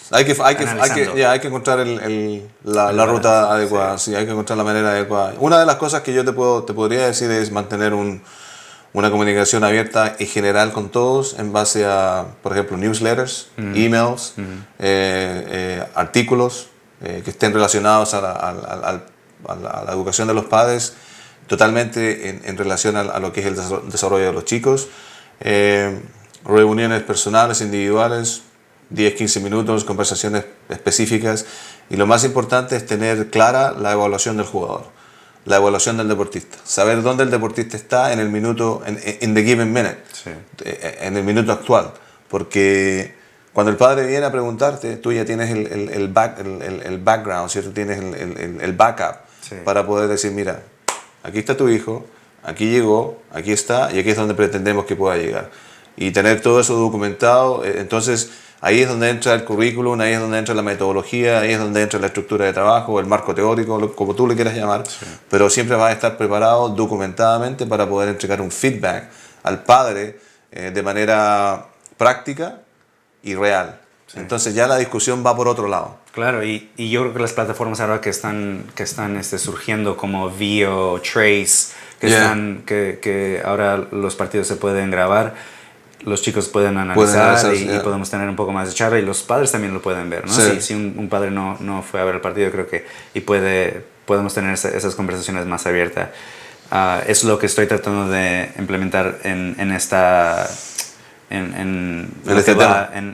hay que encontrar la ruta adecuada, hay que encontrar la manera adecuada. Una de las cosas que yo te podría decir es mantener una comunicación abierta y general con todos en base a, por ejemplo, newsletters, emails, artículos que estén relacionados a la educación de los padres, totalmente en relación a lo que es el desarrollo de los chicos. Reuniones personales, individuales, 10, 15 minutos, conversaciones específicas, y lo más importante es tener clara la evaluación del jugador, la evaluación del deportista, saber dónde el deportista está en el minuto, en the given minute, en el minuto actual, porque cuando el padre viene a preguntarte, tú ya tienes el background, ¿cierto? Tienes el backup para poder decir, mira, aquí está tu hijo, aquí llegó, aquí está, y aquí es donde pretendemos que pueda llegar, y tener todo eso documentado. Entonces ahí es donde entra el currículum, ahí es donde entra la metodología, ahí es donde entra la estructura de trabajo, el marco teórico, como tú le quieras llamar, pero siempre va a estar preparado documentadamente para poder entregar un feedback al padre de manera práctica y real. Entonces ya la discusión va por otro lado. Claro, y yo creo que las plataformas ahora que están surgiendo como Vio, Trace, que ahora los partidos se pueden grabar, los chicos pueden analizar y podemos tener un poco más de charla, y los padres también lo pueden ver, ¿no? Si un padre no fue a ver el partido, creo que podemos tener esas conversaciones más abiertas. Es lo que estoy tratando de implementar en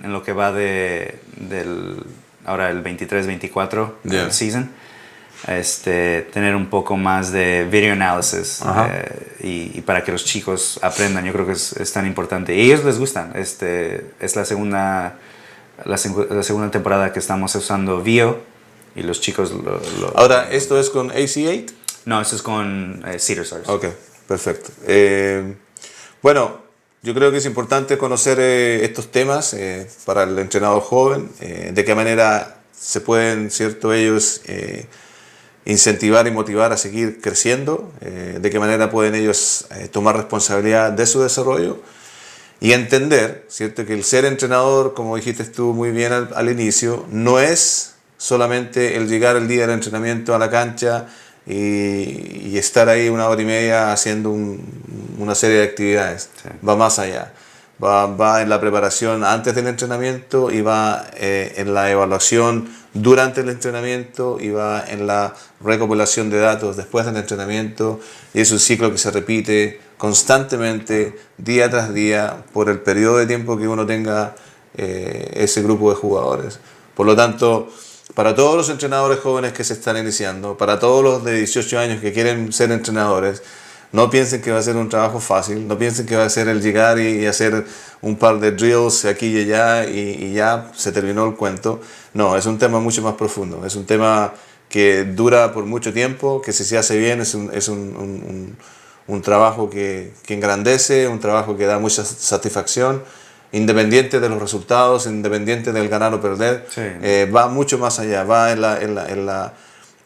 lo que va del ahora el 23-24 del season. Tener un poco más de video analysis, y para que los chicos aprendan. Yo creo que es tan importante, y a ellos les gustan. Es la segunda temporada que estamos usando Vio, y los chicos Ahora, ¿esto es con AC8? No, esto es con Cedar Stars. Ok, perfecto. Bueno, yo creo que es importante conocer estos temas para el entrenador joven, de qué manera se pueden, ¿cierto?, ellos incentivar y motivar a seguir creciendo, de qué manera pueden ellos tomar responsabilidad de su desarrollo, y entender, ¿cierto?, que el ser entrenador, como dijiste tú muy bien al inicio, no es solamente el llegar el día del entrenamiento a la cancha y estar ahí 1 hora y media haciendo una serie de actividades. Va más allá. Va en la preparación antes del entrenamiento, y va en la evaluación durante el entrenamiento, y va en la recopilación de datos después del entrenamiento, y es un ciclo que se repite constantemente, día tras día, por el periodo de tiempo que uno tenga ese grupo de jugadores. Por lo tanto, para todos los entrenadores jóvenes que se están iniciando, para todos los de 18 años que quieren ser entrenadores, No piensen que va a ser un trabajo fácil, no piensen que va a ser el llegar y hacer un par de drills aquí y allá y ya se terminó el cuento. No, es un tema mucho más profundo, es un tema que dura por mucho tiempo, que si se hace bien es un trabajo que engrandece, un trabajo que da mucha satisfacción, independiente de los resultados, independiente del ganar o perder. Sí. Va mucho más allá, va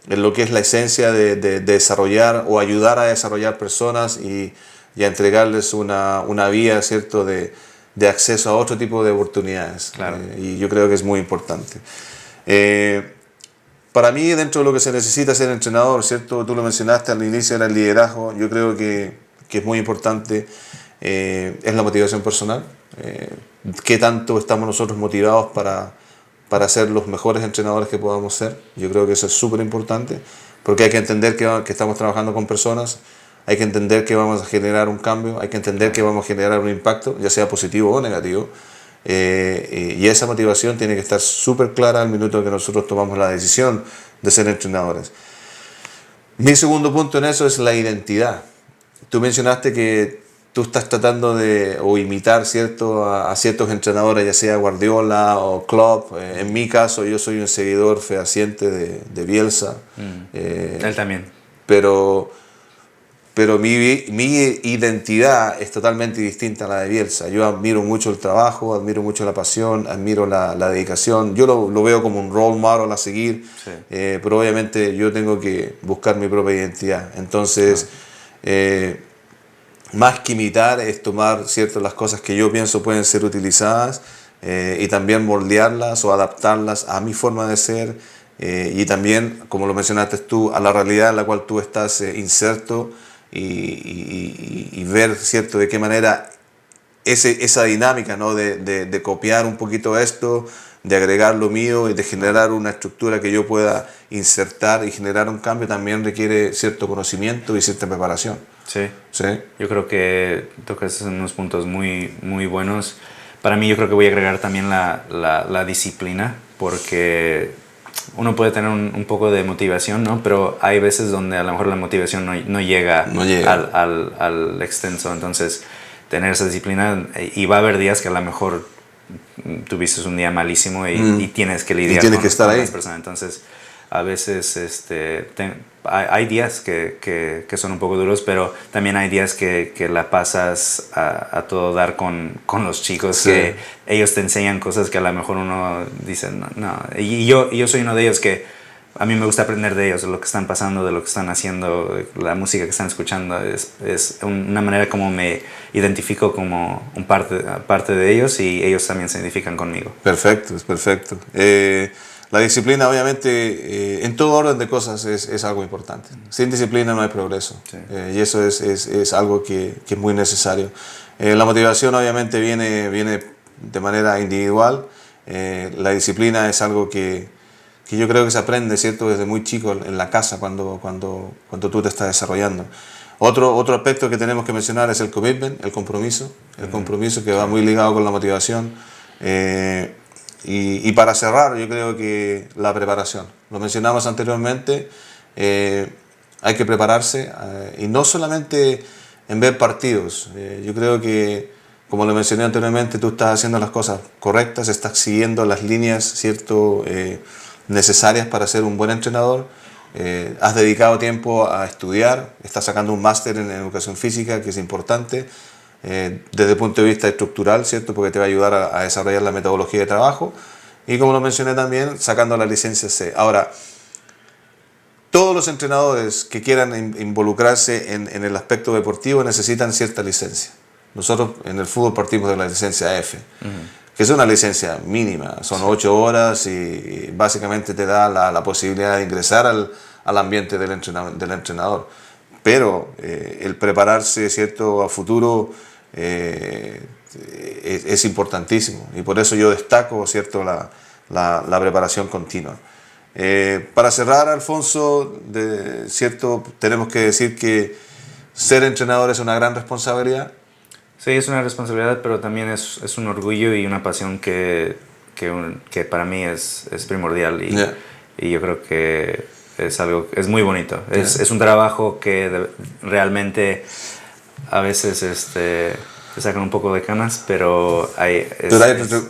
en lo que es la esencia de desarrollar o ayudar a desarrollar personas y a entregarles una vía, ¿cierto?, de acceso a otro tipo de oportunidades. Claro. Y yo creo que es muy importante. Para mí, dentro de lo que se necesita ser entrenador, ¿cierto?, tú lo mencionaste al inicio, era el liderazgo. Yo creo que es muy importante, es la motivación personal. ¿Qué tanto estamos nosotros motivados para ser los mejores entrenadores que podamos ser? Yo creo que eso es súper importante, porque hay que entender que estamos trabajando con personas, hay que entender que vamos a generar un cambio, hay que entender que vamos a generar un impacto, ya sea positivo o negativo, y esa motivación tiene que estar súper clara al minuto que nosotros tomamos la decisión de ser entrenadores. Mi segundo punto en eso es la identidad. Tú mencionaste que tú estás tratando de imitar a ciertos entrenadores, ya sea Guardiola o Klopp. En mi caso, yo soy un seguidor fehaciente de Bielsa. Él también. Pero mi identidad es totalmente distinta a la de Bielsa. Yo admiro mucho el trabajo, admiro mucho la pasión, admiro la dedicación. Yo lo veo como un role model a seguir, Sí. pero obviamente yo tengo que buscar mi propia identidad. Entonces, más que imitar es tomar las cosas que yo pienso pueden ser utilizadas y también moldearlas o adaptarlas a mi forma de ser y también, como lo mencionaste tú, a la realidad en la cual tú estás inserto y ver, ¿cierto?, de qué manera esa dinámica, ¿no?, de copiar un poquito esto, de agregar lo mío y de generar una estructura que yo pueda insertar y generar un cambio también requiere cierto conocimiento y cierta preparación. Sí. ¿Sí? Yo creo que tocas unos puntos muy, muy buenos. Para mí, yo creo que voy a agregar también la disciplina, porque uno puede tener un poco de motivación, ¿no? Pero hay veces donde a lo mejor la motivación no llega. Al extenso. Entonces, tener esa disciplina, y va a haber días que a lo mejor tuviste un día malísimo y tienes que lidiar con las personas. Entonces, a veces hay días que son un poco duros, pero también hay días que la pasas a todo dar con los chicos, sí, que ellos te enseñan cosas que a lo mejor uno dice, no. Y yo soy uno de ellos que a mí me gusta aprender de ellos, de lo que están pasando, de lo que están haciendo, la música que están escuchando. Es una manera como me identifico como parte de ellos, y ellos también se identifican conmigo. Perfecto, es perfecto. La disciplina, obviamente, en todo orden de cosas es algo importante. Sin disciplina no hay progreso. Sí. Y eso es algo que es muy necesario. La motivación, obviamente, viene de manera individual. La disciplina es algo que yo creo que se aprende, ¿cierto?, desde muy chico en la casa, cuando tú te estás desarrollando. Otro aspecto que tenemos que mencionar es el commitment, el compromiso que va muy ligado con la motivación. Y para cerrar, yo creo que la preparación. Lo mencionamos anteriormente, hay que prepararse, y no solamente en ver partidos. Yo creo que, como lo mencioné anteriormente, tú estás haciendo las cosas correctas, estás siguiendo las líneas, ¿cierto?, necesarias para ser un buen entrenador. Has dedicado tiempo a estudiar, estás sacando un máster en educación física, que es importante desde el punto de vista estructural, ¿cierto?, porque te va a ayudar a desarrollar la metodología de trabajo, y como lo mencioné también, sacando la licencia C. Ahora, todos los entrenadores que quieran involucrarse en el aspecto deportivo necesitan cierta licencia. Nosotros en el fútbol partimos de la licencia F, que es una licencia mínima, son 8 horas y básicamente te da la posibilidad de ingresar al ambiente del entrenador. Pero el prepararse, ¿cierto?, a futuro es importantísimo, y por eso yo destaco, ¿cierto?, la preparación continua. Para cerrar, Alfonso, ¿cierto?, tenemos que decir que ser entrenador es una gran responsabilidad. Sí, es una responsabilidad, pero también es un orgullo y una pasión que para mí es primordial, y yo creo que es muy bonito. Es un trabajo que realmente a veces te sacan un poco de canas, pero hay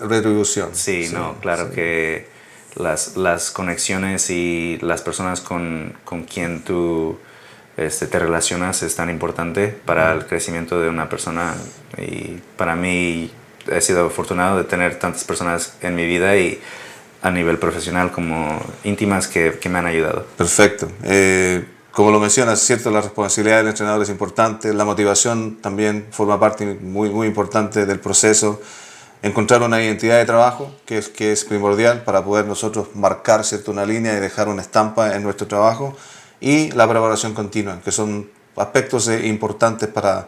retribución. Sí, no, claro que las conexiones y las personas con quien tú te relacionas es tan importante para el crecimiento de una persona, y para mí he sido afortunado de tener tantas personas en mi vida y a nivel profesional como íntimas que me han ayudado. Perfecto. Como lo mencionas, cierto, la responsabilidad del entrenador es importante, la motivación también forma parte muy, muy importante del proceso. Encontrar una identidad de trabajo que es primordial para poder nosotros marcar, cierto, una línea y dejar una estampa en nuestro trabajo, y la preparación continua, que son aspectos importantes para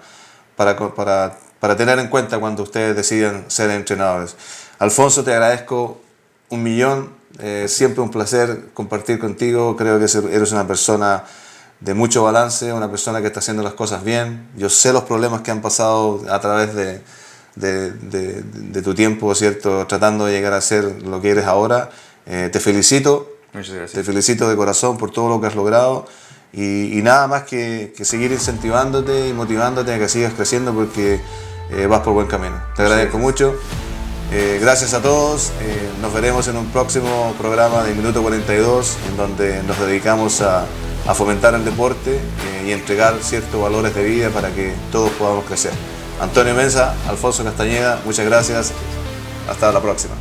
tener en cuenta cuando ustedes deciden ser entrenadores. Alfonso, te agradezco 1.000.000, siempre un placer compartir contigo. Creo que eres una persona de mucho balance, una persona que está haciendo las cosas bien. Yo sé los problemas que han pasado a través de tu tiempo, ¿cierto?, tratando de llegar a ser lo que eres ahora. Te felicito. Muchas gracias. Te felicito de corazón por todo lo que has logrado, y nada más que seguir incentivándote y motivándote a que sigas creciendo, porque vas por buen camino. Te agradezco mucho. Gracias a todos. Nos veremos en un próximo programa de Minuto 42, en donde nos dedicamos a fomentar el deporte y entregar ciertos valores de vida para que todos podamos crecer. Antonio Meza, Alfonso Castañeda, muchas gracias. Hasta la próxima.